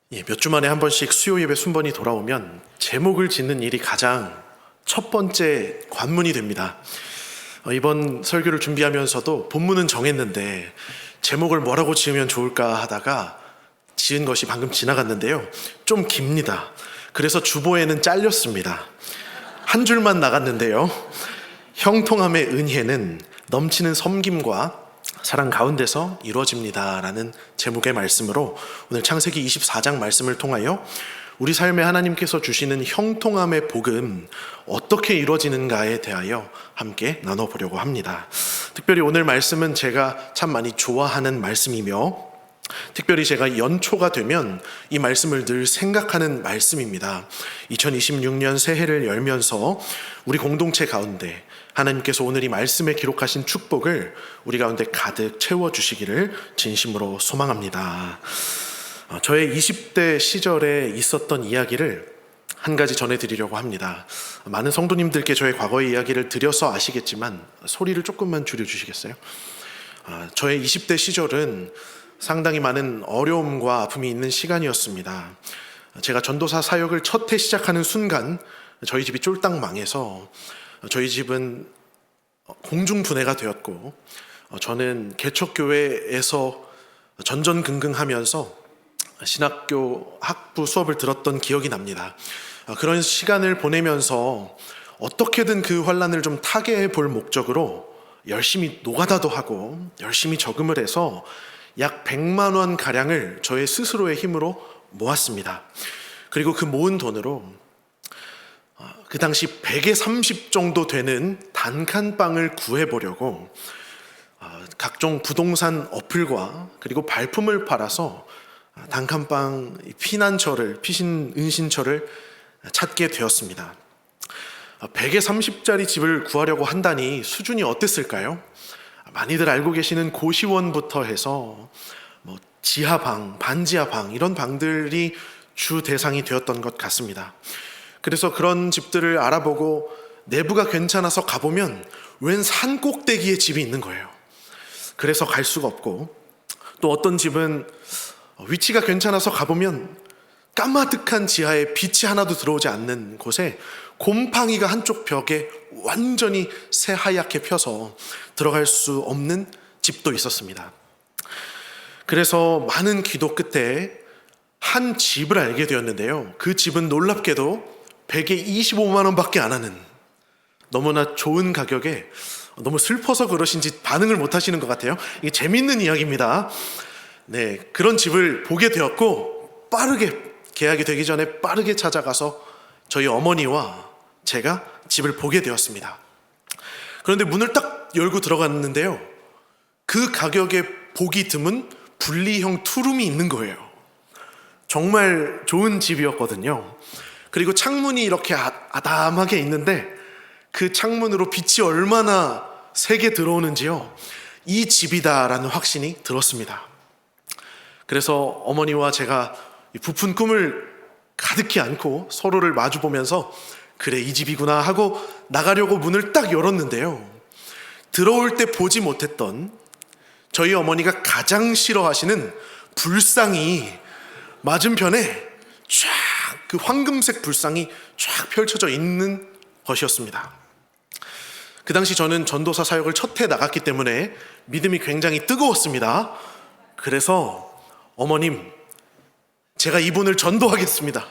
몇 주 만에 한 번씩 수요 예배 순번이 돌아오면 제목을 짓는 일이 가장 첫 번째 관문이 됩니다. 이번 설교를 준비하면서도 본문은 정했는데 제목을 뭐라고 지으면 좋을까 하다가 지은 것이 방금 지나갔는데요. 좀 깁니다. 그래서 주보에는 잘렸습니다. 한 줄만 나갔는데요. 형통함의 은혜는 넘치는 섬김과 사랑 가운데서 이루어집니다 라는 제목의 말씀으로 오늘 창세기 24장 말씀을 통하여 우리 삶에 하나님께서 주시는 형통함의 복음 어떻게 이루어지는가에 대하여 함께 나눠보려고 합니다. 특별히 오늘 말씀은 제가 참 많이 좋아하는 말씀이며 특별히 제가 연초가 되면 이 말씀을 늘 생각하는 말씀입니다. 2026년 새해를 열면서 우리 공동체 가운데 하나님께서 오늘 이 말씀에 기록하신 축복을 우리 가운데 가득 채워주시기를 진심으로 소망합니다. 저의 20대 시절에 있었던 이야기를 한 가지 전해드리려고 합니다. 많은 성도님들께 저의 과거의 이야기를 드려서 아시겠지만 소리를 조금만 줄여주시겠어요? 저의 20대 시절은 상당히 많은 어려움과 아픔이 있는 시간이었습니다. 제가 전도사 사역을 첫 해 시작하는 순간 저희 집이 쫄딱 망해서 저희 집은 공중분해가 되었고 저는 개척교회에서 전전긍긍하면서 신학교 학부 수업을 들었던 기억이 납니다. 그런 시간을 보내면서 어떻게든 그 환난을 좀 타개해 볼 목적으로 열심히 노가다도 하고 열심히 저금을 해서 약 100만 원 가량을 저의 스스로의 힘으로 모았습니다. 그리고 그 모은 돈으로 그 당시 100에 30 정도 되는 단칸방을 구해보려고 각종 부동산 어플과 그리고 발품을 팔아서 단칸방 피신 은신처를 찾게 되었습니다. 100에 30짜리 집을 구하려고 한다니 수준이 어땠을까요? 많이들 알고 계시는 고시원부터 해서 지하방, 반지하방 이런 방들이 주 대상이 되었던 것 같습니다. 그래서 그런 집들을 알아보고 내부가 괜찮아서 가보면 웬 산 꼭대기에 집이 있는 거예요. 그래서 갈 수가 없고 또 어떤 집은 위치가 괜찮아서 가보면 까마득한 지하에 빛이 하나도 들어오지 않는 곳에 곰팡이가 한쪽 벽에 완전히 새하얗게 펴서 들어갈 수 없는 집도 있었습니다. 그래서 많은 기도 끝에 한 집을 알게 되었는데요. 그 집은 놀랍게도 100에 25만 원밖에 안 하는 너무나 좋은 가격에 너무 슬퍼서 그러신지 반응을 못 하시는 것 같아요. 이게 재밌는 이야기입니다. 네, 그런 집을 보게 되었고 빠르게 계약이 되기 전에 빠르게 찾아가서 저희 어머니와 제가 집을 보게 되었습니다. 그런데 문을 딱 열고 들어갔는데요. 그 가격에 보기 드문 분리형 투룸이 있는 거예요. 정말 좋은 집이었거든요. 그리고 창문이 이렇게 아담하게 있는데 그 창문으로 빛이 얼마나 세게 들어오는지요. 이 집이다라는 확신이 들었습니다. 그래서 어머니와 제가 부푼 꿈을 가득히 안고 서로를 마주보면서 그래 이 집이구나 하고 나가려고 문을 딱 열었는데요. 들어올 때 보지 못했던 저희 어머니가 가장 싫어하시는 불상이 맞은편에 쫙 그 황금색 불상이 쫙 펼쳐져 있는 것이었습니다. 그 당시 저는 전도사 사역을 첫 해 나갔기 때문에 믿음이 굉장히 뜨거웠습니다. 그래서 어머님, 제가 이분을 전도하겠습니다.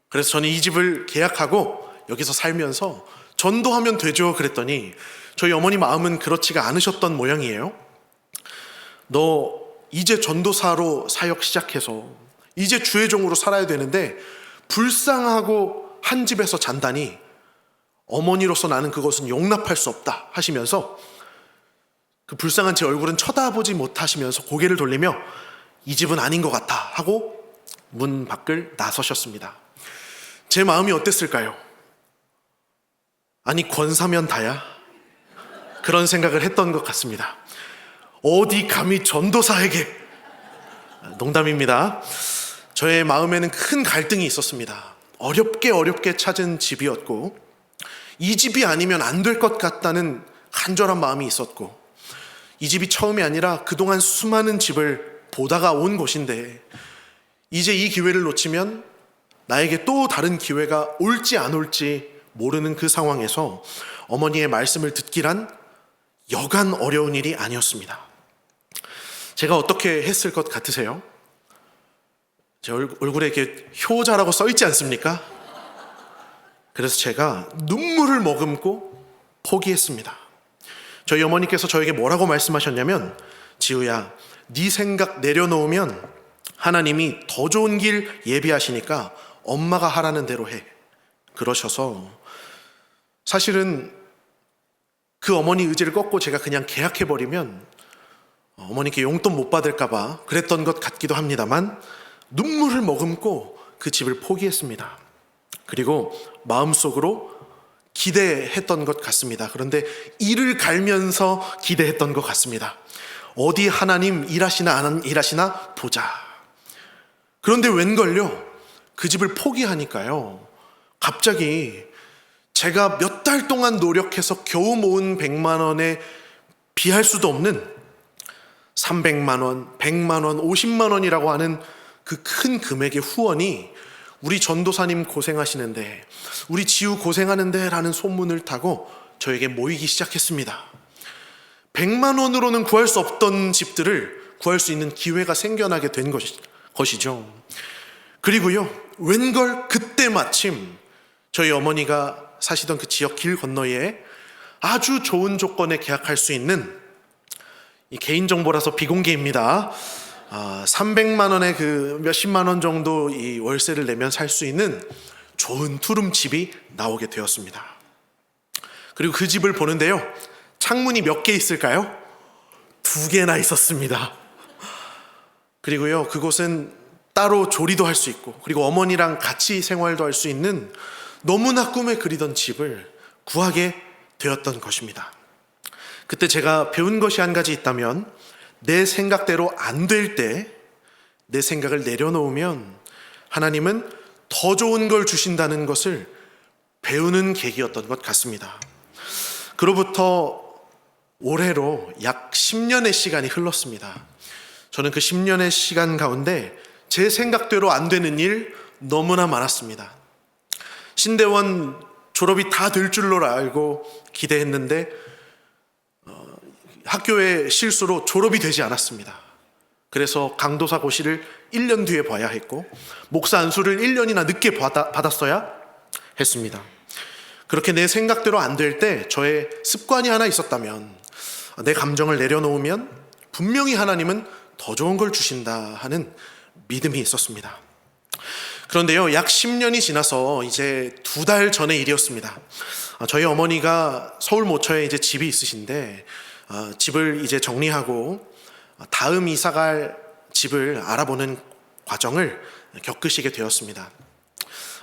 그래서 저는 이 집을 계약하고 여기서 살면서 전도하면 되죠 그랬더니 저희 어머니 마음은 그렇지가 않으셨던 모양이에요. 너 이제 전도사로 사역 시작해서 이제 주의 종으로 살아야 되는데 불쌍하고 한 집에서 잔다니 어머니로서 나는 그것은 용납할 수 없다 하시면서 그 불쌍한 제 얼굴은 쳐다보지 못하시면서 고개를 돌리며 이 집은 아닌 것 같아 하고 문 밖을 나서셨습니다. 제 마음이 어땠을까요? 아니 권사면 다야? 그런 생각을 했던 것 같습니다. 어디 감히 전도사에게? 농담입니다. 저의 마음에는 큰 갈등이 있었습니다. 어렵게 찾은 집이었고 이 집이 아니면 안 될 것 같다는 간절한 마음이 있었고 이 집이 처음이 아니라 그동안 수많은 집을 보다가 온 곳인데 이제 이 기회를 놓치면 나에게 또 다른 기회가 올지 안 올지 모르는 그 상황에서 어머니의 말씀을 듣기란 여간 어려운 일이 아니었습니다. 제가 어떻게 했을 것 같으세요? 제 얼굴에 이렇게 효자라고 써 있지 않습니까? 그래서 제가 눈물을 머금고 포기했습니다. 저희 어머니께서 저에게 뭐라고 말씀하셨냐면, 지우야, 네 생각 내려놓으면 하나님이 더 좋은 길 예비하시니까 엄마가 하라는 대로 해. 그러셔서 사실은 그 어머니 의지를 꺾고 제가 그냥 계약해버리면 어머니께 용돈 못 받을까봐 그랬던 것 같기도 합니다만, 눈물을 머금고 그 집을 포기했습니다. 그리고 마음속으로 기대했던 것 같습니다. 그런데 이를 갈면서 기대했던 것 같습니다. 어디 하나님 일하시나 안 일하시나 보자. 그런데 웬걸요, 그 집을 포기하니까요, 갑자기 제가 몇 달 동안 노력해서 겨우 모은 100만 원에 비할 수도 없는 300만 원, 100만 원, 50만 원이라고 하는 그 큰 금액의 후원이 우리 전도사님 고생하시는데, 우리 지우 고생하는데 라는 소문을 타고 저에게 모이기 시작했습니다. 100만 원으로는 구할 수 없던 집들을 구할 수 있는 기회가 생겨나게 된 것이죠. 그리고요, 웬걸 그때 마침 저희 어머니가 사시던 그 지역 길 건너에 아주 좋은 조건에 계약할 수 있는, 이 개인정보라서 비공개입니다, 300만 원에 그 몇십만 원 정도 이 월세를 내면 살 수 있는 좋은 투룸집이 나오게 되었습니다. 그리고 그 집을 보는데요, 창문이 몇 개 있을까요? 2개나 있었습니다. 그리고요, 그곳은 따로 조리도 할 수 있고, 그리고 어머니랑 같이 생활도 할 수 있는 너무나 꿈에 그리던 집을 구하게 되었던 것입니다. 그때 제가 배운 것이 한 가지 있다면, 내 생각대로 안 될 때 내 생각을 내려놓으면 하나님은 더 좋은 걸 주신다는 것을 배우는 계기였던 것 같습니다. 그로부터 올해로 약 10년의 시간이 흘렀습니다. 저는 그 10년의 시간 가운데 제 생각대로 안 되는 일 너무나 많았습니다. 신대원 졸업이 다 될 줄로 알고 기대했는데 학교의 실수로 졸업이 되지 않았습니다. 그래서 강도사 고시를 1년 뒤에 봐야 했고, 목사 안수를 1년이나 늦게 받았어야 했습니다. 그렇게 내 생각대로 안 될 때 저의 습관이 하나 있었다면, 내 감정을 내려놓으면 분명히 하나님은 더 좋은 걸 주신다 하는 믿음이 있었습니다. 그런데요, 약 10년이 지나서 이제 2달 전의 일이었습니다. 저희 어머니가 서울 모처에 이제 집이 있으신데, 집을 이제 정리하고 다음 이사갈 집을 알아보는 과정을 겪으시게 되었습니다.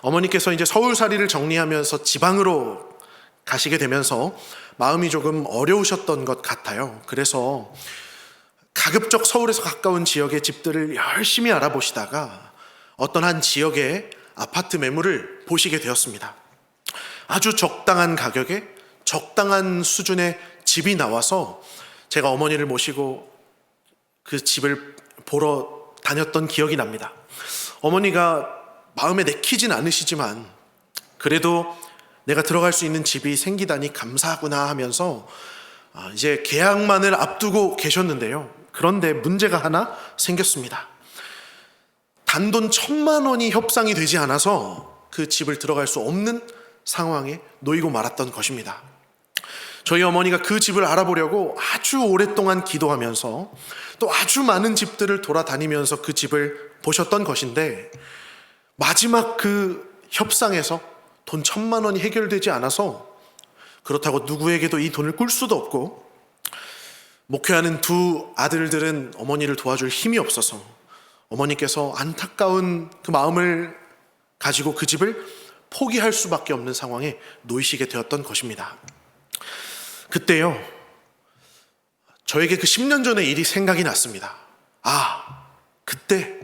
어머니께서 이제 서울살이를 정리하면서 지방으로 가시게 되면서 마음이 조금 어려우셨던 것 같아요. 그래서 가급적 서울에서 가까운 지역의 집들을 열심히 알아보시다가 어떤 한 지역의 아파트 매물을 보시게 되었습니다. 아주 적당한 가격에 적당한 수준의 집이 나와서 제가 어머니를 모시고 그 집을 보러 다녔던 기억이 납니다. 어머니가 마음에 내키진 않으시지만 그래도 내가 들어갈 수 있는 집이 생기다니 감사하구나 하면서 이제 계약만을 앞두고 계셨는데요. 그런데 문제가 하나 생겼습니다. 단돈 1,000만 원이 협상이 되지 않아서 그 집을 들어갈 수 없는 상황에 놓이고 말았던 것입니다. 저희 어머니가 그 집을 알아보려고 아주 오랫동안 기도하면서 또 아주 많은 집들을 돌아다니면서 그 집을 보셨던 것인데, 마지막 그 협상에서 돈 1,000만 원이 해결되지 않아서, 그렇다고 누구에게도 이 돈을 꿀 수도 없고, 목회하는 2 아들들은 어머니를 도와줄 힘이 없어서 어머니께서 안타까운 그 마음을 가지고 그 집을 포기할 수밖에 없는 상황에 놓이시게 되었던 것입니다. 그때요, 저에게 그 10년 전의 일이 생각이 났습니다. 그때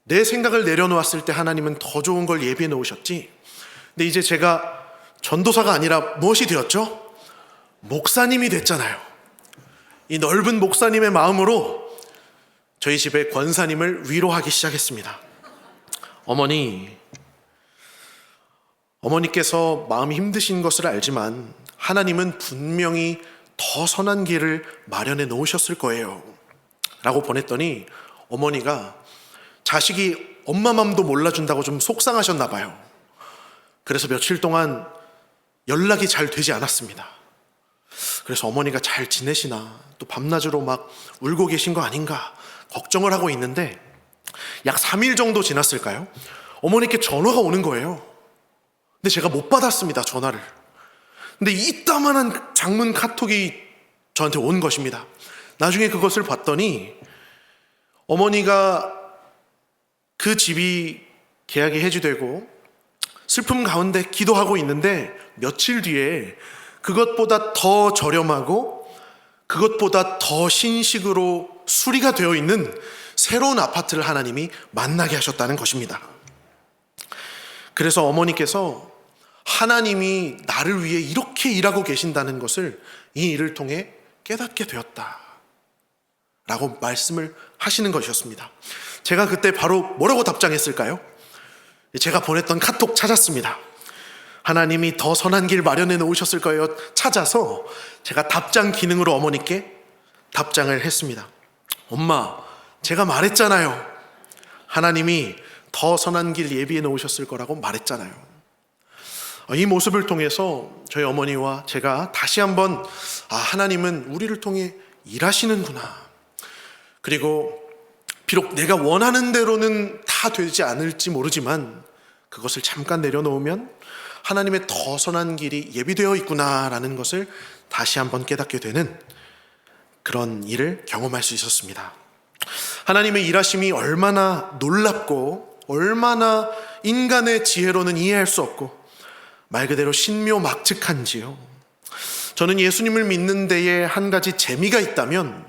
내 생각을 내려놓았을 때 하나님은 더 좋은 걸 예비해 놓으셨지. 근데 이제 제가 전도사가 아니라 무엇이 되었죠? 목사님이 됐잖아요. 이 넓은 목사님의 마음으로 저희 집의 권사님을 위로하기 시작했습니다. 어머니께서 마음이 힘드신 것을 알지만 하나님은 분명히 더 선한 길을 마련해 놓으셨을 거예요 라고 보냈더니 어머니가 자식이 엄마 맘도 몰라준다고 좀 속상하셨나 봐요. 그래서 며칠 동안 연락이 잘 되지 않았습니다. 그래서 어머니가 잘 지내시나, 또 밤낮으로 막 울고 계신 거 아닌가 걱정을 하고 있는데 약 3일 정도 지났을까요? 어머니께 전화가 오는 거예요. 근데 제가 못 받았습니다, 전화를. 근데 이따만한 장문 카톡이 저한테 온 것입니다. 나중에 그것을 봤더니 어머니가 그 집이 계약이 해지되고 슬픔 가운데 기도하고 있는데 며칠 뒤에 그것보다 더 저렴하고 그것보다 더 신식으로 수리가 되어 있는 새로운 아파트를 하나님이 만나게 하셨다는 것입니다. 그래서 어머니께서 하나님이 나를 위해 이렇게 일하고 계신다는 것을 이 일을 통해 깨닫게 되었다 라고 말씀을 하시는 것이었습니다. 제가 그때 바로 뭐라고 답장했을까요? 제가 보냈던 카톡 찾았습니다. 하나님이 더 선한 길 마련해 놓으셨을 거예요. 찾아서 제가 답장 기능으로 어머니께 답장을 했습니다. 엄마, 제가 말했잖아요. 하나님이 더 선한 길 예비해 놓으셨을 거라고 말했잖아요. 이 모습을 통해서 저희 어머니와 제가 다시 한번 하나님은 우리를 통해 일하시는구나. 그리고 비록 내가 원하는 대로는 다 되지 않을지 모르지만 그것을 잠깐 내려놓으면 하나님의 더 선한 길이 예비되어 있구나라는 것을 다시 한번 깨닫게 되는 그런 일을 경험할 수 있었습니다. 하나님의 일하심이 얼마나 놀랍고 얼마나 인간의 지혜로는 이해할 수 없고 말 그대로 신묘막측한지요. 저는 예수님을 믿는 데에 한 가지 재미가 있다면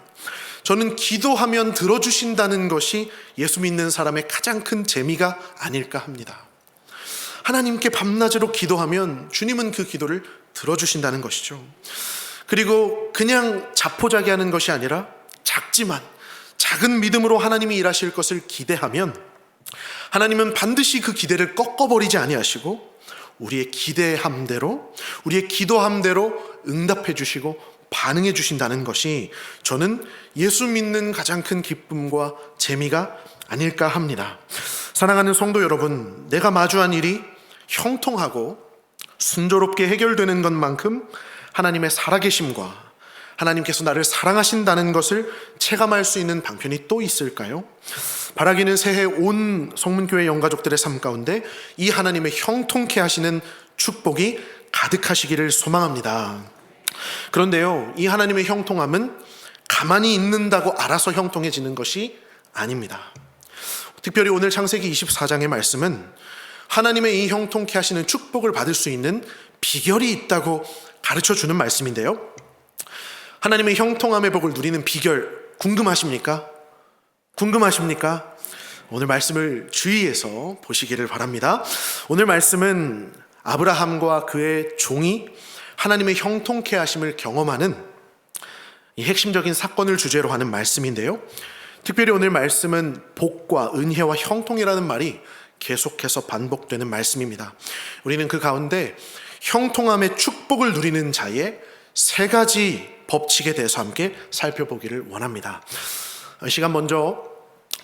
저는 기도하면 들어주신다는 것이 예수 믿는 사람의 가장 큰 재미가 아닐까 합니다. 하나님께 밤낮으로 기도하면 주님은 그 기도를 들어주신다는 것이죠. 그리고 그냥 자포자기하는 것이 아니라 작지만 작은 믿음으로 하나님이 일하실 것을 기대하면 하나님은 반드시 그 기대를 꺾어버리지 아니하시고 우리의 기대함대로, 우리의 기도함대로 응답해 주시고 반응해 주신다는 것이 저는 예수 믿는 가장 큰 기쁨과 재미가 아닐까 합니다. 사랑하는 성도 여러분, 내가 마주한 일이 형통하고 순조롭게 해결되는 것만큼 하나님의 살아계심과 하나님께서 나를 사랑하신다는 것을 체감할 수 있는 방편이 또 있을까요? 바라기는 새해 온 성문교회 영가족들의 삶 가운데 이 하나님의 형통케 하시는 축복이 가득하시기를 소망합니다. 그런데요, 이 하나님의 형통함은 가만히 있는다고 알아서 형통해지는 것이 아닙니다. 특별히 오늘 창세기 24장의 말씀은 하나님의 이 형통케 하시는 축복을 받을 수 있는 비결이 있다고 가르쳐주는 말씀인데요, 하나님의 형통함의 복을 누리는 비결 궁금하십니까? 오늘 말씀을 주의해서 보시기를 바랍니다. 오늘 말씀은 아브라함과 그의 종이 하나님의 형통케 하심을 경험하는 이 핵심적인 사건을 주제로 하는 말씀인데요, 특별히 오늘 말씀은 복과 은혜와 형통이라는 말이 계속해서 반복되는 말씀입니다. 우리는 그 가운데 형통함의 축복을 누리는 자의 세 가지 법칙에 대해서 함께 살펴보기를 원합니다. 이 시간 먼저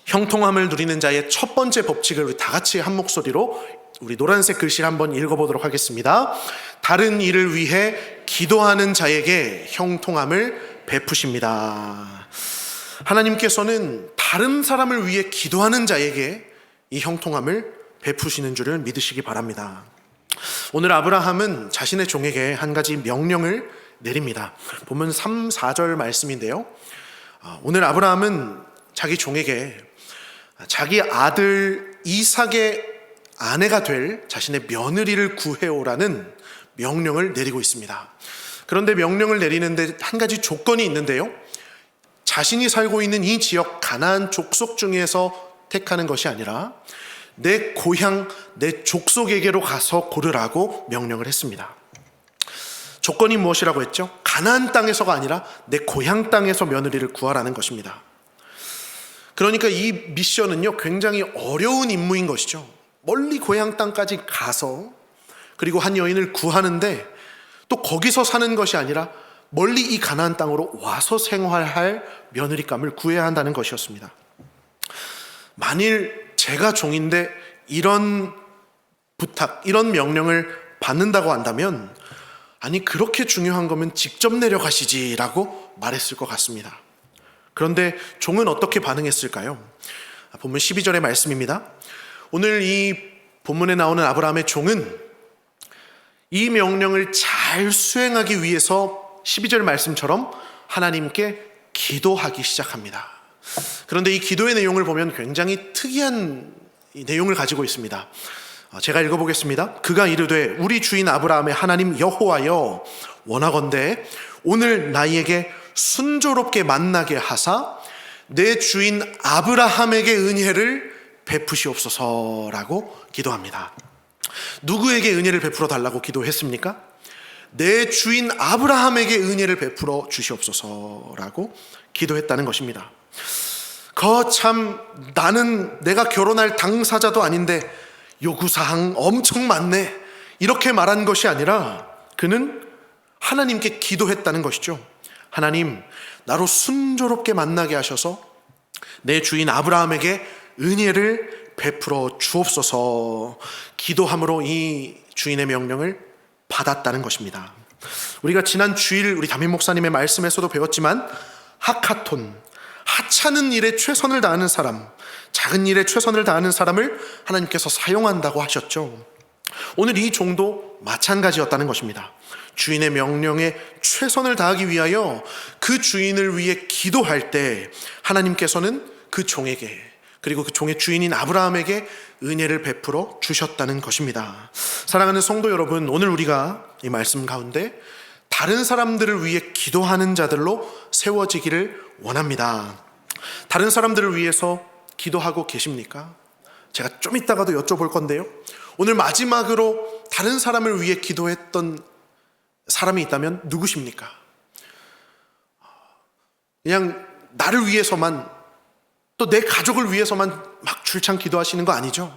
형통함을 누리는 자의 첫 번째 법칙을 우리 다 같이 한 목소리로 우리 노란색 글씨를 한번 읽어보도록 하겠습니다. 다른 일을 위해 기도하는 자에게 형통함을 베푸십니다. 하나님께서는 다른 사람을 위해 기도하는 자에게 이 형통함을 베푸시는 줄을 믿으시기 바랍니다. 오늘 아브라함은 자신의 종에게 한 가지 명령을 내립니다. 본문 3, 4절 말씀인데요, 오늘 아브라함은 자기 종에게 자기 아들 이삭의 아내가 될 자신의 며느리를 구해오라는 명령을 내리고 있습니다. 그런데 명령을 내리는데 한 가지 조건이 있는데요, 자신이 살고 있는 이 지역 가나안 족속 중에서 택하는 것이 아니라 내 고향, 내 족속에게로 가서 고르라고 명령을 했습니다. 조건이 무엇이라고 했죠? 가나안 땅에서가 아니라 내 고향 땅에서 며느리를 구하라는 것입니다. 그러니까 이 미션은요, 굉장히 어려운 임무인 것이죠. 멀리 고향 땅까지 가서 그리고 한 여인을 구하는데 또 거기서 사는 것이 아니라 멀리 이 가나안 땅으로 와서 생활할 며느리감을 구해야 한다는 것이었습니다. 만일 제가 종인데 이런 부탁, 이런 명령을 받는다고 한다면 아니 그렇게 중요한 거면 직접 내려가시지라고 말했을 것 같습니다. 그런데 종은 어떻게 반응했을까요? 본문 12절의 말씀입니다. 오늘 이 본문에 나오는 아브라함의 종은 이 명령을 잘 수행하기 위해서 12절 말씀처럼 하나님께 기도하기 시작합니다. 그런데 이 기도의 내용을 보면 굉장히 특이한 내용을 가지고 있습니다. 제가 읽어보겠습니다. 그가 이르되 우리 주인 아브라함의 하나님 여호와여 원하건대 오늘 나에게 순조롭게 만나게 하사 내 주인 아브라함에게 은혜를 베푸시옵소서라고 기도합니다. 누구에게 은혜를 베풀어 달라고 기도했습니까? 내 주인 아브라함에게 은혜를 베풀어 주시옵소서라고 기도했다는 것입니다. 거참 나는 내가 결혼할 당사자도 아닌데 요구사항 엄청 많네 이렇게 말한 것이 아니라 그는 하나님께 기도했다는 것이죠. 하나님 나로 순조롭게 만나게 하셔서 내 주인 아브라함에게 은혜를 베풀어 주옵소서 기도함으로 이 주인의 명령을 받았다는 것입니다. 우리가 지난 주일 우리 담임 목사님의 말씀에서도 배웠지만 하카톤, 하찮은 일에 최선을 다하는 사람, 작은 일에 최선을 다하는 사람을 하나님께서 사용한다고 하셨죠. 오늘 이 종도 마찬가지였다는 것입니다. 주인의 명령에 최선을 다하기 위하여 그 주인을 위해 기도할 때 하나님께서는 그 종에게 그리고 그 종의 주인인 아브라함에게 은혜를 베풀어 주셨다는 것입니다. 사랑하는 성도 여러분, 오늘 우리가 이 말씀 가운데 다른 사람들을 위해 기도하는 자들로 세워지기를 원합니다. 다른 사람들을 위해서 기도하고 계십니까? 제가 좀 이따가도 여쭤볼 건데요, 오늘 마지막으로 다른 사람을 위해 기도했던 사람이 있다면 누구십니까? 그냥 나를 위해서만 또 내 가족을 위해서만 막 줄창 기도하시는 거 아니죠?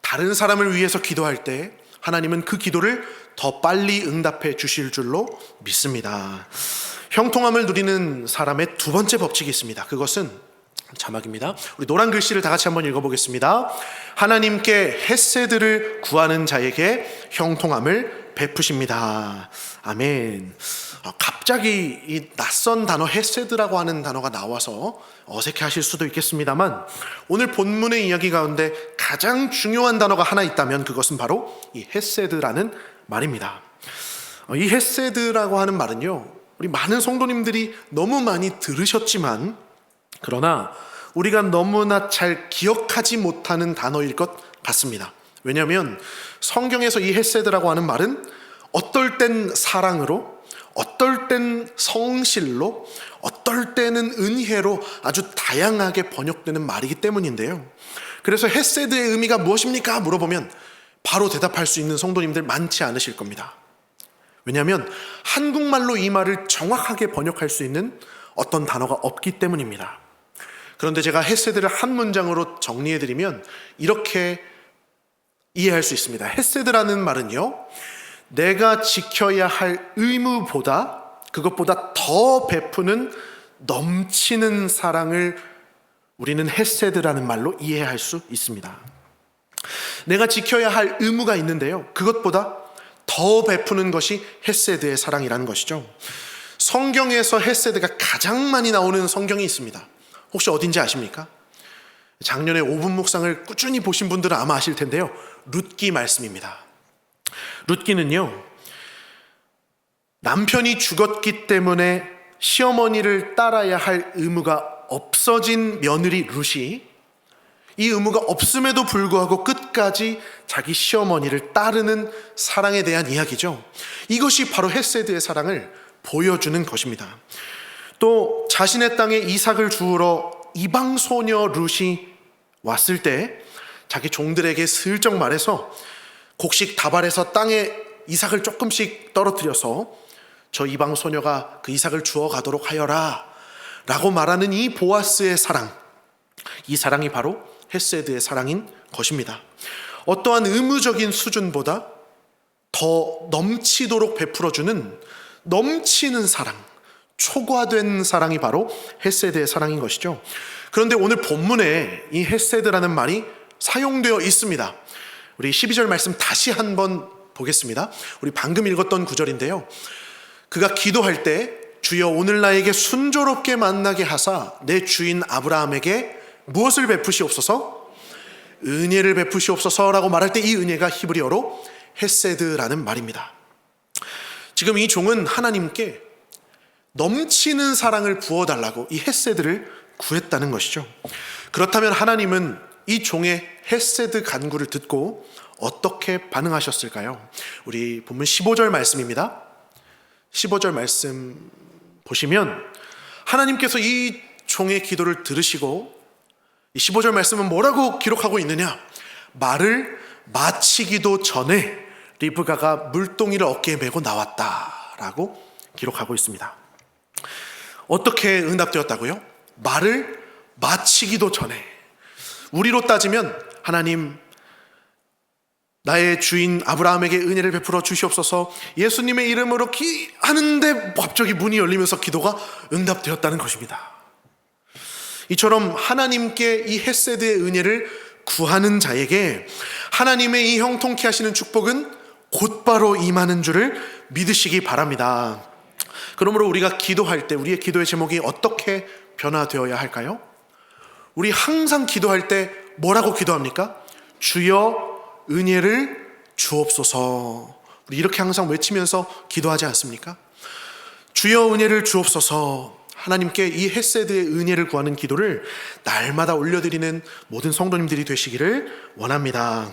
다른 사람을 위해서 기도할 때 하나님은 그 기도를 더 빨리 응답해 주실 줄로 믿습니다. 형통함을 누리는 사람의 두 번째 법칙이 있습니다. 그것은 자막입니다. 우리 노란 글씨를 다 같이 한번 읽어보겠습니다. 하나님께 헤세드를 구하는 자에게 형통함을 베푸십니다. 아멘. 갑자기 이 낯선 단어 헤세드라고 하는 단어가 나와서 어색해 하실 수도 있겠습니다만 오늘 본문의 이야기 가운데 가장 중요한 단어가 하나 있다면 그것은 바로 이 헤세드라는 말입니다. 이 헤세드라고 하는 말은요, 우리 많은 성도님들이 너무 많이 들으셨지만 그러나 우리가 너무나 잘 기억하지 못하는 단어일 것 같습니다. 왜냐하면 성경에서 이 헤세드라고 하는 말은 어떨 땐 사랑으로, 어떨 땐 성실로, 어떨 때는 은혜로 아주 다양하게 번역되는 말이기 때문인데요. 그래서 헤세드의 의미가 무엇입니까? 물어보면 바로 대답할 수 있는 성도님들 많지 않으실 겁니다. 왜냐하면 한국말로 이 말을 정확하게 번역할 수 있는 어떤 단어가 없기 때문입니다. 그런데 제가 헤세드를 한 문장으로 정리해드리면 이렇게 이해할 수 있습니다. 헤세드라는 말은요, 내가 지켜야 할 의무보다 그것보다 더 베푸는 넘치는 사랑을 우리는 헤세드라는 말로 이해할 수 있습니다. 내가 지켜야 할 의무가 있는데요, 그것보다 더 베푸는 것이 헤세드의 사랑이라는 것이죠. 성경에서 헤세드가 가장 많이 나오는 성경이 있습니다. 혹시 어딘지 아십니까? 작년에 5분 묵상을 꾸준히 보신 분들은 아마 아실 텐데요, 룻기 말씀입니다. 룻기는요, 남편이 죽었기 때문에 시어머니를 따라야 할 의무가 없어진 며느리 룻이 이 의무가 없음에도 불구하고 끝까지 자기 시어머니를 따르는 사랑에 대한 이야기죠. 이것이 바로 헤세드의 사랑을 보여주는 것입니다. 또 자신의 땅에 이삭을 주우러 이방 소녀 룻이 왔을 때 자기 종들에게 슬쩍 말해서 곡식 다발에서 땅에 이삭을 조금씩 떨어뜨려서 저 이방 소녀가 그 이삭을 주워 가도록 하여라 라고 말하는 이 보아스의 사랑, 이 사랑이 바로 헤세드의 사랑인 것입니다. 어떠한 의무적인 수준보다 더 넘치도록 베풀어주는 넘치는 사랑, 초과된 사랑이 바로 헤세드의 사랑인 것이죠. 그런데 오늘 본문에 이 헤세드라는 말이 사용되어 있습니다. 우리 12절 말씀 다시 한번 보겠습니다. 우리 방금 읽었던 구절인데요. 그가 기도할 때 주여 오늘 나에게 순조롭게 만나게 하사 내 주인 아브라함에게 무엇을 베푸시옵소서? 은혜를 베푸시옵소서라고 말할 때 이 은혜가 히브리어로 헤세드라는 말입니다. 지금 이 종은 하나님께 넘치는 사랑을 부어달라고 이 헤세드를 구했다는 것이죠. 그렇다면 하나님은 이 종의 헤세드 간구를 듣고 어떻게 반응하셨을까요? 우리 본문 15절 말씀입니다. 15절 말씀 보시면 하나님께서 이 종의 기도를 들으시고 이 15절 말씀은 뭐라고 기록하고 있느냐? 말을 마치기도 전에 리브가가 물동이를 어깨에 메고 나왔다라고 기록하고 있습니다. 어떻게 응답되었다고요? 말을 마치기도 전에. 우리로 따지면 하나님 나의 주인 아브라함에게 은혜를 베풀어 주시옵소서, 예수님의 이름으로 하는데 갑자기 문이 열리면서 기도가 응답되었다는 것입니다. 이처럼 하나님께 이 헤세드의 은혜를 구하는 자에게 하나님의 이 형통케 하시는 축복은 곧바로 임하는 줄을 믿으시기 바랍니다. 그러므로 우리가 기도할 때 우리의 기도의 제목이 어떻게 변화되어야 할까요? 우리 항상 기도할 때 뭐라고 기도합니까? 주여 은혜를 주옵소서. 우리 이렇게 항상 외치면서 기도하지 않습니까? 주여 은혜를 주옵소서. 하나님께 이 헤세드의 은혜를 구하는 기도를 날마다 올려드리는 모든 성도님들이 되시기를 원합니다.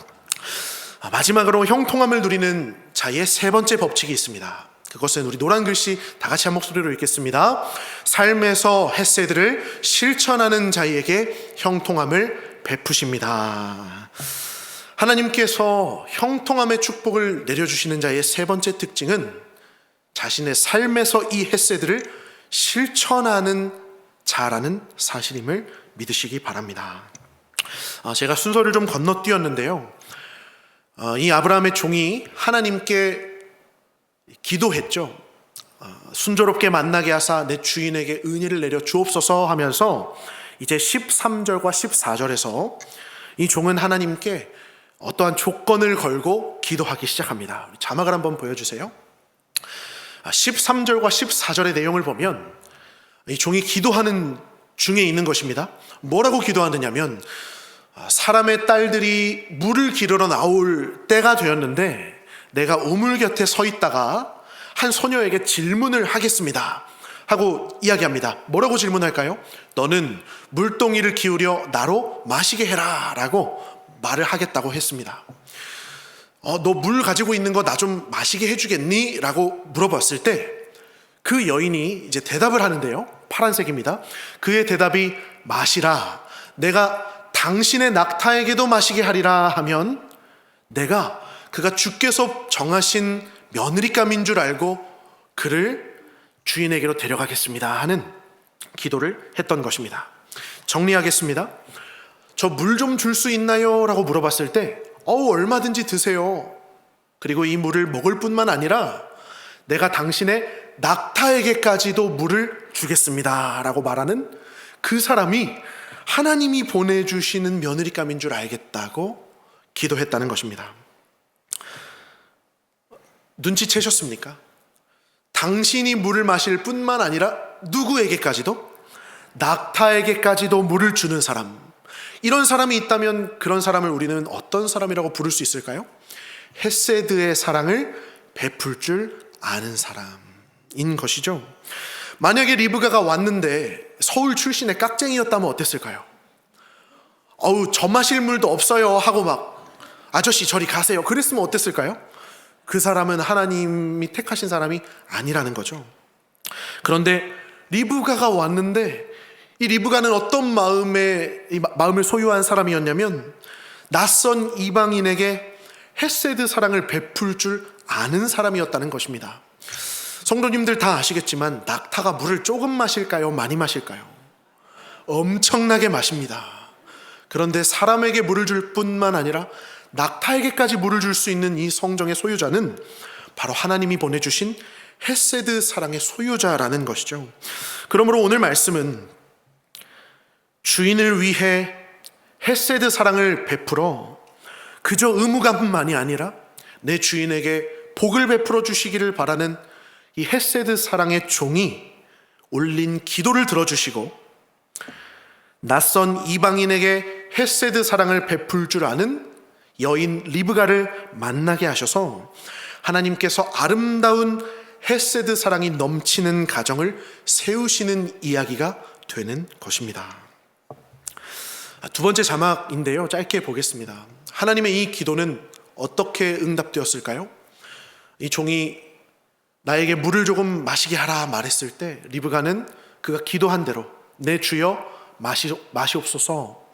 마지막으로 형통함을 누리는 자의 세 번째 법칙이 있습니다. 그것은 우리 노란 글씨 다 같이 한 목소리로 읽겠습니다. 삶에서 헤세드를 실천하는 자에게 형통함을 베푸십니다. 하나님께서 형통함의 축복을 내려주시는 자의 세 번째 특징은 자신의 삶에서 이 헤세드를 실천하는 자라는 사실임을 믿으시기 바랍니다. 제가 순서를 좀 건너뛰었는데요. 이 아브라함의 종이 하나님께 기도했죠. 순조롭게 만나게 하사 내 주인에게 은혜를 내려 주옵소서 하면서 이제 13절과 14절에서 이 종은 하나님께 어떠한 조건을 걸고 기도하기 시작합니다. 자막을 한번 보여주세요. 13절과 14절의 내용을 보면 이 종이 기도하는 중에 있는 것입니다. 뭐라고 기도하느냐면 사람의 딸들이 물을 기르러 나올 때가 되었는데 내가 우물 곁에 서 있다가 한 소녀에게 질문을 하겠습니다 하고 이야기합니다. 뭐라고 질문할까요? 너는 물동이를 기울여 나로 마시게 해라 라고 말을 하겠다고 했습니다. 너 물 가지고 있는 거 나 좀 마시게 해주겠니? 라고 물어봤을 때 그 여인이 이제 대답을 하는데요. 파란색입니다. 그의 대답이 마시라. 내가 당신의 낙타에게도 마시게 하리라 하면 내가 그가 주께서 정하신 며느리감인 줄 알고 그를 주인에게로 데려가겠습니다 하는 기도를 했던 것입니다. 정리하겠습니다. 저 물 좀 줄 수 있나요? 라고 물어봤을 때 얼마든지 드세요. 그리고 이 물을 먹을 뿐만 아니라 내가 당신의 낙타에게까지도 물을 주겠습니다 라고 말하는 그 사람이 하나님이 보내주시는 며느리감인 줄 알겠다고 기도했다는 것입니다. 눈치채셨습니까? 당신이 물을 마실 뿐만 아니라 누구에게까지도? 낙타에게까지도 물을 주는 사람. 이런 사람이 있다면 그런 사람을 우리는 어떤 사람이라고 부를 수 있을까요? 헤세드의 사랑을 베풀 줄 아는 사람인 것이죠. 만약에 리브가가 왔는데 서울 출신의 깍쟁이였다면 어땠을까요? 저 마실 물도 없어요 하고 막 아저씨 저리 가세요 그랬으면 어땠을까요? 그 사람은 하나님이 택하신 사람이 아니라는 거죠. 그런데 리브가가 왔는데 이 리브가는 어떤 마음을 소유한 사람이었냐면 낯선 이방인에게 헤세드 사랑을 베풀 줄 아는 사람이었다는 것입니다. 성도님들 다 아시겠지만 낙타가 물을 조금 마실까요? 많이 마실까요? 엄청나게 마십니다. 그런데 사람에게 물을 줄 뿐만 아니라 낙타에게까지 물을 줄 수 있는 이 성정의 소유자는 바로 하나님이 보내주신 헤세드 사랑의 소유자라는 것이죠. 그러므로 오늘 말씀은 주인을 위해 헤세드 사랑을 베풀어 그저 의무감만이 아니라 내 주인에게 복을 베풀어 주시기를 바라는 이 헤세드 사랑의 종이 올린 기도를 들어주시고 낯선 이방인에게 헤세드 사랑을 베풀 줄 아는 여인 리브가를 만나게 하셔서 하나님께서 아름다운 헤세드 사랑이 넘치는 가정을 세우시는 이야기가 되는 것입니다. 두 번째 자막인데요, 짧게 보겠습니다. 하나님의 이 기도는 어떻게 응답되었을까요? 이 종이 나에게 물을 조금 마시게 하라 말했을 때 리브가는 그가 기도한 대로 내 주여 마시옵소서,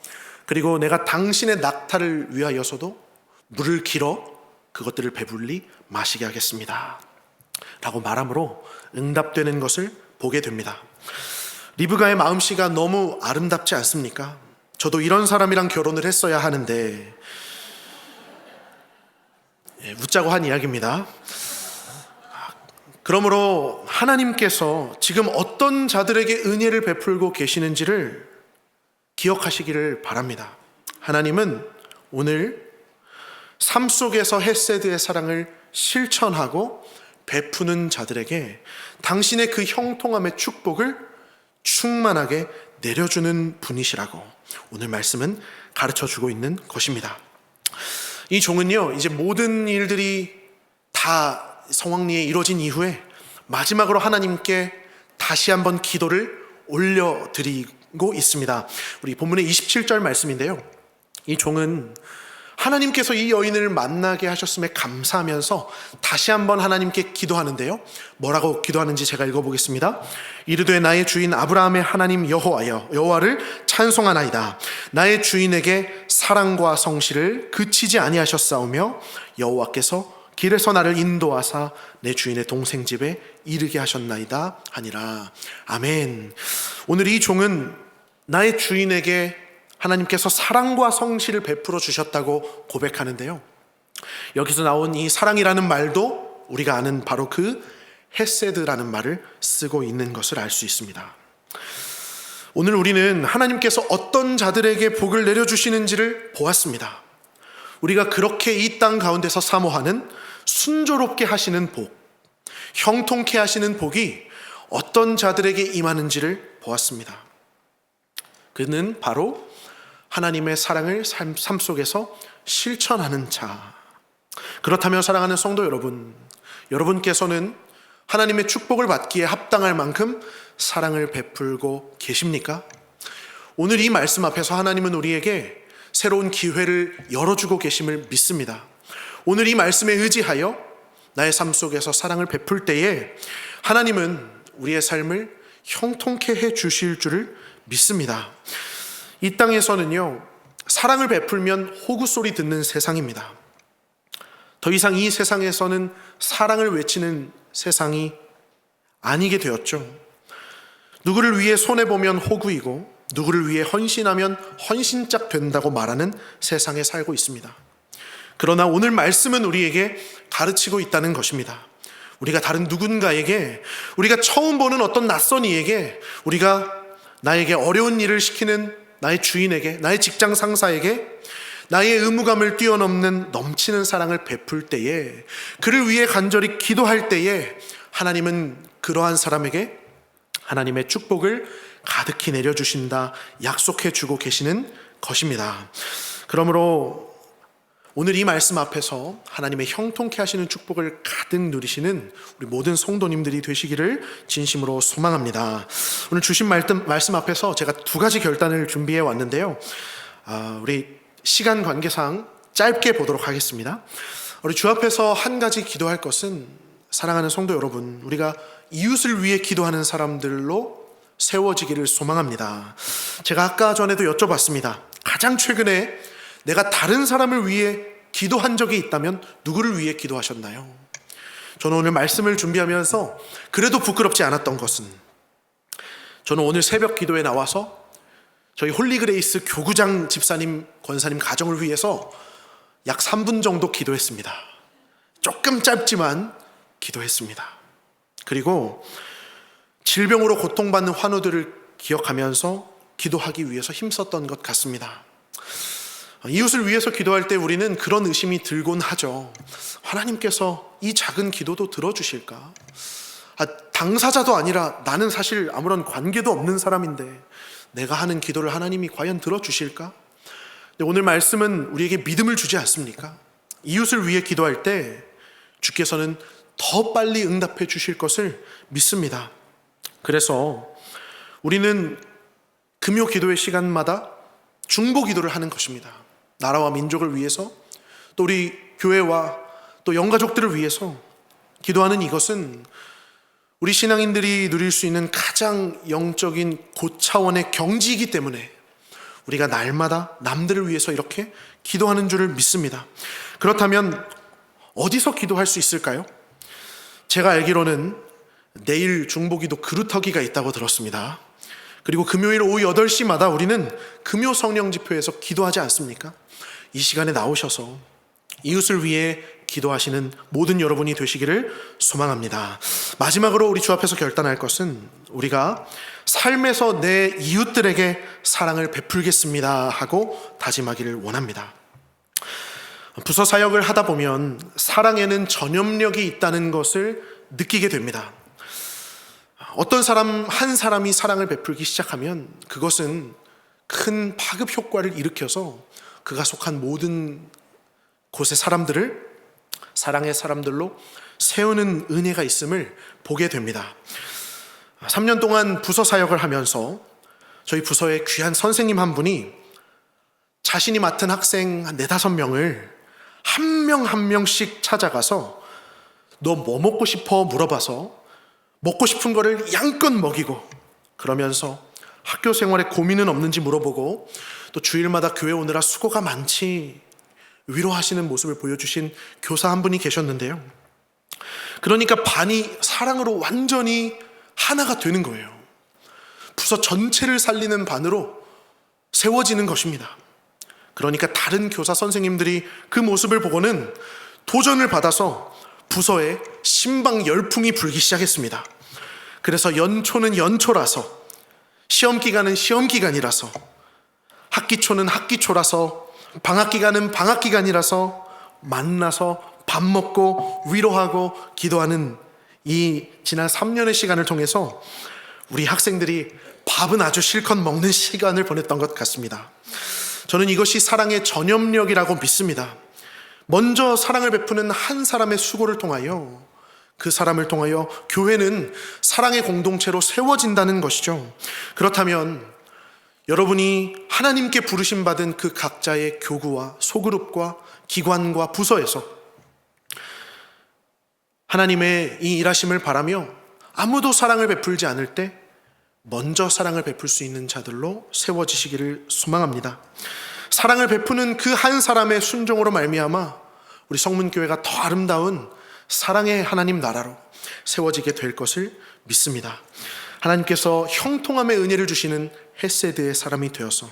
그리고 내가 당신의 낙타를 위하여서도 물을 길어 그것들을 배불리 마시게 하겠습니다 라고 말함으로 응답되는 것을 보게 됩니다. 리브가의 마음씨가 너무 아름답지 않습니까? 저도 이런 사람이랑 결혼을 했어야 하는데, 웃자고 한 이야기입니다. 그러므로 하나님께서 지금 어떤 자들에게 은혜를 베풀고 계시는지를 기억하시기를 바랍니다. 하나님은 오늘 삶 속에서 헤세드의 사랑을 실천하고 베푸는 자들에게 당신의 그 형통함의 축복을 충만하게 내려주는 분이시라고 오늘 말씀은 가르쳐주고 있는 것입니다. 이 종은요, 이제 모든 일들이 다 성황리에 이루어진 이후에 마지막으로 하나님께 다시 한번 기도를 올려드리고 있습니다. 우리 본문의 27절 말씀인데요, 이 종은 하나님께서 이 여인을 만나게 하셨음에 감사하면서 다시 한번 하나님께 기도하는데요, 뭐라고 기도하는지 제가 읽어보겠습니다. 이르되 나의 주인 아브라함의 하나님 여호와를 찬송하나이다. 나의 주인에게 사랑과 성실을 그치지 아니하셨사오며 여호와께서 길에서 나를 인도하사 내 주인의 동생 집에 이르게 하셨나이다 하니라. 아멘. 오늘 이 종은 나의 주인에게 하나님께서 사랑과 성실을 베풀어 주셨다고 고백하는데요, 여기서 나온 이 사랑이라는 말도 우리가 아는 바로 그 헤세드라는 말을 쓰고 있는 것을 알 수 있습니다. 오늘 우리는 하나님께서 어떤 자들에게 복을 내려주시는지를 보았습니다. 우리가 그렇게 이 땅 가운데서 사모하는 순조롭게 하시는 복, 형통케 하시는 복이 어떤 자들에게 임하는지를 보았습니다. 그는 바로 하나님의 사랑을 삶 속에서 실천하는 자. 그렇다면 사랑하는 성도 여러분, 여러분께서는 하나님의 축복을 받기에 합당할 만큼 사랑을 베풀고 계십니까? 오늘 이 말씀 앞에서 하나님은 우리에게 새로운 기회를 열어주고 계심을 믿습니다. 오늘 이 말씀에 의지하여 나의 삶 속에서 사랑을 베풀 때에 하나님은 우리의 삶을 형통케 해 주실 줄을 믿습니다. 이 땅에서는요, 사랑을 베풀면 호구 소리 듣는 세상입니다. 더 이상 이 세상에서는 사랑을 외치는 세상이 아니게 되었죠. 누구를 위해 손해보면 호구이고 누구를 위해 헌신하면 헌신짝 된다고 말하는 세상에 살고 있습니다. 그러나 오늘 말씀은 우리에게 가르치고 있다는 것입니다. 우리가 다른 누군가에게, 우리가 처음 보는 어떤 낯선 이에게, 우리가 나에게 어려운 일을 시키는 나의 주인에게, 나의 직장 상사에게 나의 의무감을 뛰어넘는 넘치는 사랑을 베풀 때에, 그를 위해 간절히 기도할 때에 하나님은 그러한 사람에게 하나님의 축복을 가득히 내려주신다 약속해 주고 계시는 것입니다. 그러므로 오늘 이 말씀 앞에서 하나님의 형통케 하시는 축복을 가득 누리시는 우리 모든 성도님들이 되시기를 진심으로 소망합니다. 오늘 주신 말씀 앞에서 제가 두 가지 결단을 준비해 왔는데요, 우리 시간 관계상 짧게 보도록 하겠습니다. 우리 주 앞에서 한 가지 기도할 것은, 사랑하는 성도 여러분, 우리가 이웃을 위해 기도하는 사람들로 세워지기를 소망합니다. 제가 아까 전에도 여쭤봤습니다. 가장 최근에 내가 다른 사람을 위해 기도한 적이 있다면 누구를 위해 기도하셨나요? 저는 오늘 말씀을 준비하면서 그래도 부끄럽지 않았던 것은, 저는 오늘 새벽 기도에 나와서 저희 홀리그레이스 교구장 집사님, 권사님 가정을 위해서 약 3분 정도 기도했습니다. 조금 짧지만 기도했습니다. 그리고 질병으로 고통받는 환우들을 기억하면서 기도하기 위해서 힘썼던 것 같습니다. 이웃을 위해서 기도할 때 우리는 그런 의심이 들곤 하죠. 하나님께서 이 작은 기도도 들어주실까? 당사자도 아니라 나는 사실 아무런 관계도 없는 사람인데 내가 하는 기도를 하나님이 과연 들어주실까? 오늘 말씀은 우리에게 믿음을 주지 않습니까? 이웃을 위해 기도할 때 주께서는 더 빨리 응답해 주실 것을 믿습니다. 그래서 우리는 금요 기도의 시간마다 중보 기도를 하는 것입니다. 나라와 민족을 위해서, 또 우리 교회와 또 영가족들을 위해서 기도하는 이것은 우리 신앙인들이 누릴 수 있는 가장 영적인 고차원의 경지이기 때문에 우리가 날마다 남들을 위해서 이렇게 기도하는 줄을 믿습니다. 그렇다면 어디서 기도할 수 있을까요? 제가 알기로는 내일 중보기도 그루터기가 있다고 들었습니다. 그리고 금요일 오후 8시마다 우리는 금요 성령 집회에서 기도하지 않습니까? 이 시간에 나오셔서 이웃을 위해 기도하시는 모든 여러분이 되시기를 소망합니다. 마지막으로 우리 주 앞에서 결단할 것은 우리가 삶에서 내 이웃들에게 사랑을 베풀겠습니다 하고 다짐하기를 원합니다. 부서 사역을 하다 보면 사랑에는 전염력이 있다는 것을 느끼게 됩니다. 어떤 사람 한 사람이 사랑을 베풀기 시작하면 그것은 큰 파급 효과를 일으켜서 그가 속한 모든 곳의 사람들을 사랑의 사람들로 세우는 은혜가 있음을 보게 됩니다. 3년 동안 부서 사역을 하면서 저희 부서의 귀한 선생님 한 분이 자신이 맡은 학생 한 4-5명을 한 명 한 명씩 찾아가서 너 뭐 먹고 싶어 물어봐서 먹고 싶은 거를 양껏 먹이고, 그러면서 학교 생활에 고민은 없는지 물어보고, 또 주일마다 교회 오느라 수고가 많지 위로하시는 모습을 보여주신 교사 한 분이 계셨는데요. 그러니까 반이 사랑으로 완전히 하나가 되는 거예요. 부서 전체를 살리는 반으로 세워지는 것입니다. 그러니까 다른 교사 선생님들이 그 모습을 보고는 도전을 받아서 부서에 신방 열풍이 불기 시작했습니다. 그래서 연초는 연초라서, 시험기간은 시험기간이라서, 학기초는 학기초라서, 방학기간은 방학기간이라서 만나서 밥 먹고 위로하고 기도하는 이 지난 3년의 시간을 통해서 우리 학생들이 밥은 아주 실컷 먹는 시간을 보냈던 것 같습니다. 저는 이것이 사랑의 전염력이라고 믿습니다. 먼저 사랑을 베푸는 한 사람의 수고를 통하여, 그 사람을 통하여 교회는 사랑의 공동체로 세워진다는 것이죠. 그렇다면 여러분이 하나님께 부르심 받은 그 각자의 교구와 소그룹과 기관과 부서에서 하나님의 이 일하심을 바라며 아무도 사랑을 베풀지 않을 때 먼저 사랑을 베풀 수 있는 자들로 세워지시기를 소망합니다. 사랑을 베푸는 그 한 사람의 순종으로 말미암아 우리 성문교회가 더 아름다운 사랑의 하나님 나라로 세워지게 될 것을 믿습니다. 하나님께서 형통함의 은혜를 주시는 헤세드의 사람이 되어서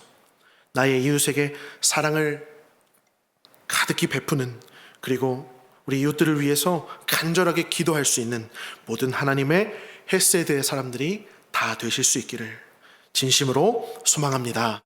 나의 이웃에게 사랑을 가득히 베푸는, 그리고 우리 이웃들을 위해서 간절하게 기도할 수 있는 모든 하나님의 헤세드의 사람들이 다 되실 수 있기를 진심으로 소망합니다.